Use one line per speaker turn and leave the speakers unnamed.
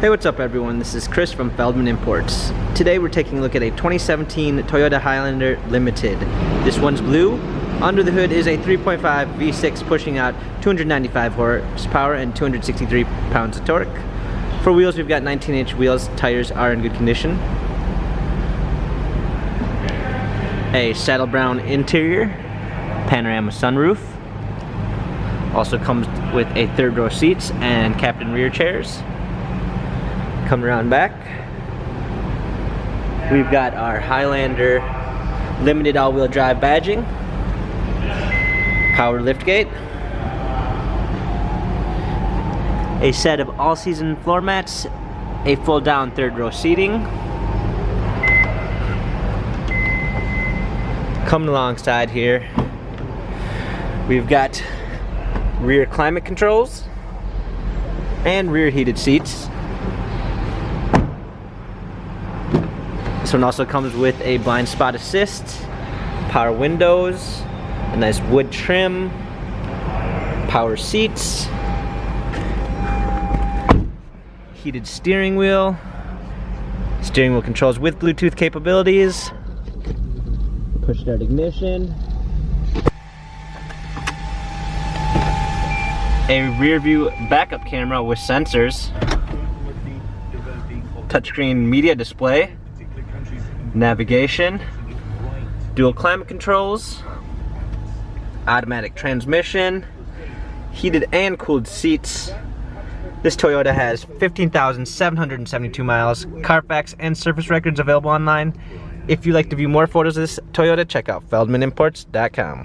Hey, what's up everyone? This is Chris from Feldmann Imports. Today we're taking a look at a 2017 Toyota Highlander Limited. This one's blue. Under the hood is a 3.5 V6 pushing out 295 horsepower and 263 pounds of torque. For wheels, we've got 19-inch wheels. Tires are in good condition. A saddle brown interior, panorama sunroof. Also comes with a third row seats and captain rear chairs. Coming around back, we've got our Highlander limited all-wheel drive badging, power liftgate, a set of all-season floor mats, a full-down third row seating. Coming alongside here, we've got rear climate controls and rear heated seats. This one also comes with a blind spot assist, power windows, a nice wood trim, power seats, heated steering wheel controls with Bluetooth capabilities, push start ignition, a rear view backup camera with sensors, touchscreen media display, navigation, dual climate controls, automatic transmission, heated and cooled seats. This Toyota has 15,772 miles, Carfax and service records available online. If you'd like to view more photos of this Toyota, check out feldmanimports.com.